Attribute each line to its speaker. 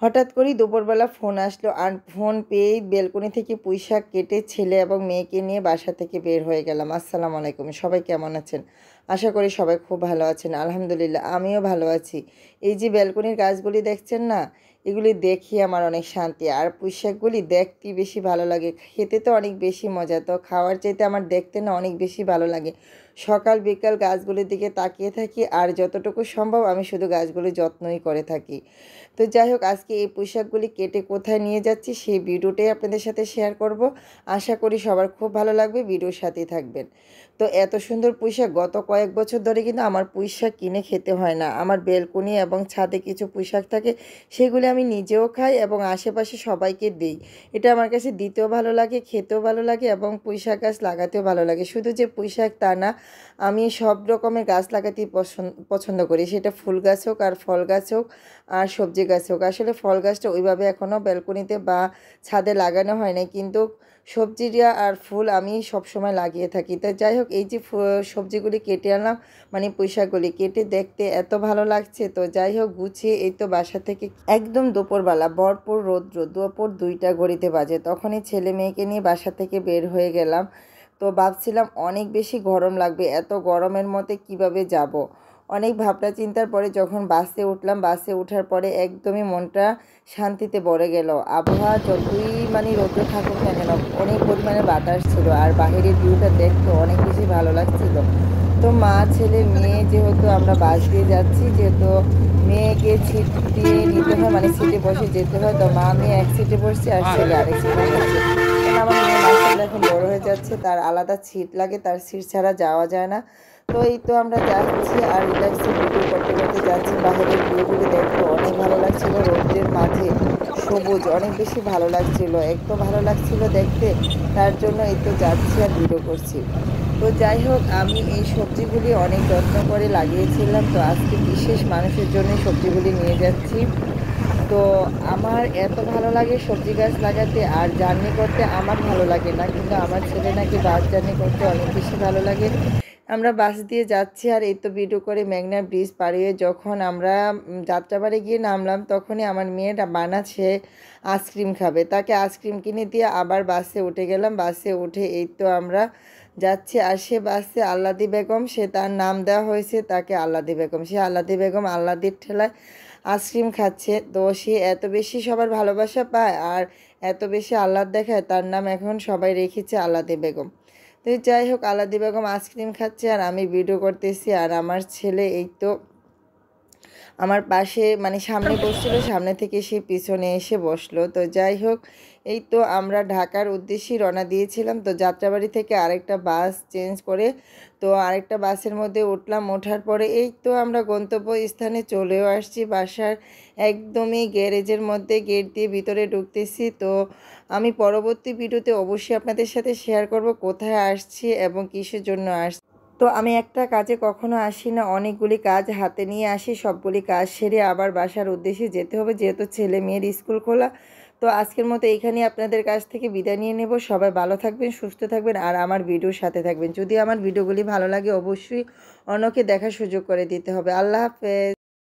Speaker 1: হঠাৎ করেই দুপুরবেলা ফোন আসলো আর ফোন পেয়েই বেলকনি থেকে পুঁইশাক কেটে ছেলে এবং মেয়েকে নিয়ে বাসা থেকে বের হয়ে গেলাম। আসসালামু আলাইকুম, সবাই কেমন আছেন? আশা করি সবাই খুব ভালো আছেন। আলহামদুলিল্লাহ আমিও ভালো আছি। এই যে বেলকনির গাছগুলি দেখছেন না, এগুলি দেখি আমার অনেক শান্তি। আর পুঁইশাকগুলি দেখতে বেশি ভালো লাগে, খেতে তো অনেক বেশি মজা। তো খাওয়ার চাইতে আমার দেখতে না অনেক বেশি ভালো লাগে। সকাল বিকাল গাছগুলির দিকে তাকিয়ে থাকি আর যতটুকু সম্ভব আমি শুধু গাছগুলির যত্নই করে থাকি। তো যাই হোক, আজকে এই পোশাকগুলি কেটে কোথায় নিয়ে যাচ্ছি সেই ভিডিওটাই আপনাদের সাথে শেয়ার করব। আশা করি সবার খুব ভালো লাগবে, ভিডিওর সাথেই থাকবেন। তো এত সুন্দর পুঁইশাক গত কয়েক বছর ধরে কিন্তু আমার পুঁইশাক কিনে খেতে হয় না। আমার বেলকনি এবং ছাদে কিছু পুঁইশাক থাকে, সেগুলি আমি নিজেও খাই এবং আশেপাশে সবাইকে দিই। এটা আমার কাছে দিতেও ভালো লাগে, খেতেও ভালো লাগে এবং পুঁইশাক গাছ লাগাতেও ভালো লাগে। শুধু যে পুঁইশাক তা না, আমি সব রকমের গাছ লাগাতেই পছন্দ করি, সেটা ফুল গাছ হোক আর ফল গাছ হোক আর সবজি গাছ হোক। আসলে ফল গাছটা ওইভাবে এখনও ব্যালকনিতে বা ছাদে লাগানো হয় নাই, কিন্তু সবজিটা আর ফুল আমি সব সময় লাগিয়ে থাকি। তো যাই হোক, এই যে সবজিগুলি কেটে আনলাম, মানে পুঁইশাকগুলি কেটে দেখতে এত ভালো লাগছে। তো যাই হোক, গুছিয়ে এই তো বাসা থেকে একদম দুপুরবেলা ভরপুর রৌদ্র, দুপুর 2টা ঘড়িতে বাজে, তখনই ছেলে মেয়েকে নিয়ে বাসা থেকে বের হয়ে গেলাম। তো ভাবছিলাম অনেক বেশি গরম লাগবে, এত গরমের মধ্যে কিভাবে যাব। অনেক ভাবনা চিন্তার পরে যখন বাসে উঠলাম, বাসে ওঠার পরে একদমই মনটা শান্তিতে ভরে গেল। আবহাওয়া যতই মানে রৌদ্র থাকুক না কেন, অনেক পরিমাণে বাতাস ছিল আর বাহিরের ভিউটা দেখতে অনেক বেশি ভালো লাগছিল। তো মা ছেলে মেয়ে যেহেতু আমরা বাস দিয়ে যাচ্ছি, যেহেতু মেয়েকে সিট দিয়ে নিতে হয়, মানে সিটে বসে যেতে হয়, তো মা মেয়ে এক সিটে বসছে আর ছেলে আরেক সিটে বসছে। কারণ আমার মেয়ে মাসাল্লাহ এখন বড় হয়ে যাচ্ছে, তার আলাদা সিট লাগে, তার সিট ছাড়া যাওয়া যায় না। তো এই তো আমরা যাচ্ছি আর রিল্যাক্সে ভিডিও করতে করতে যাচ্ছি। বাইরের ভিউগুলি দেখতে অনেক ভালো লাগছিল, রৌদ্রের মাঝে সবুজ অনেক বেশি ভালো লাগছিল, এত ভালো লাগছিল দেখতে। তার জন্য এই তো যাচ্ছি আর ভিডিও করছি। তো যাই হোক, আমি এই সবজিগুলি অনেক যত্ন করে লাগিয়েছিলাম, তো আজকে বিশেষ মানুষের জন্য সবজিগুলি নিয়ে যাচ্ছি। তো আমার এত ভালো লাগে সবজি গাছ লাগাতে আর জার্নি করতে। আমার ভালো লাগে না, কিন্তু আমার ছেলে নাকি বাস জার্নি করতে অনেক বেশি ভালো লাগে। আমরা বাস দিয়ে যাচ্ছি আর এই তো ভিডিও করে মেঘনা ব্রিজ পাড়িয়ে যখন আমরা যাত্রাবাড়ি গিয়ে নামলাম, তখনই আমার মেয়েটা বানাচ্ছে আইসক্রিম খাবে, তাকে আইসক্রিম কিনে দিয়ে আবার বাসে উঠে গেলাম। বাসে উঠে এই তো আমরা যাচ্ছি আর সে বাসে আল্লাদি বেগম, সে তার নাম দেওয়া হয়েছে তাকে আল্লাদি বেগম। সে আল্লাদি বেগম আল্লাদির ঠেলায় আইসক্রিম খাচ্ছে। তো সে এত বেশি সবার ভালোবাসা পায় আর এত বেশি আহ্লাদ দেখায়, তার নাম এখন সবাই রেখেছে আল্লাদি বেগম। তো যাই হোক, আল্লাদি বেগম আইসক্রিম খাচ্ছে আর আমি ভিডিও করতেছি। আর আমার ছেলে এই তো আমার পাশে, মানে সামনে বসছিল, সামনে থেকে সে পিছনে এসে বসলো। তো যাই হোক, এই তো আমরা ঢাকার উদ্দেশ্যে রওনা দিয়েছিলাম। তো যাত্রাবাড়ি থেকে আরেকটা বাস চেঞ্জ করে তো আরেকটা বাসের মধ্যে উঠলাম। ওঠার পরে এই তো আমরা গন্তব্য স্থানে চলেও আসছি। বাসার একদমই গ্যারেজের মধ্যে গেট দিয়ে ভিতরে ঢুকতেছি। তো আমি পরবর্তী ভিডিওতে অবশ্যই আপনাদের সাথে শেয়ার করব কোথায় আসছি এবং কিসের জন্য আসছি। তো আমি একটা কাজে কখনো আসি না, অনেকগুলি কাজ হাতে নিয়ে আসি, সবগুলি কাজ সেরে আবার বাসার উদ্দেশ্যে যেতে হবে, যেহেতু ছেলে মেয়ের স্কুল খোলা। তো আজকের মতো এইখানেই আপনাদের কাছ থেকে বিদায় নিয়ে নেব। সবাই ভালো থাকবেন, সুস্থ থাকবেন আর আমার ভিডিওর সাথে থাকবেন। যদি আমার ভিডিওগুলি ভালো লাগে অবশ্যই অন্যকে দেখার সুযোগ করে দিতে হবে। আল্লাহ হাফেজ।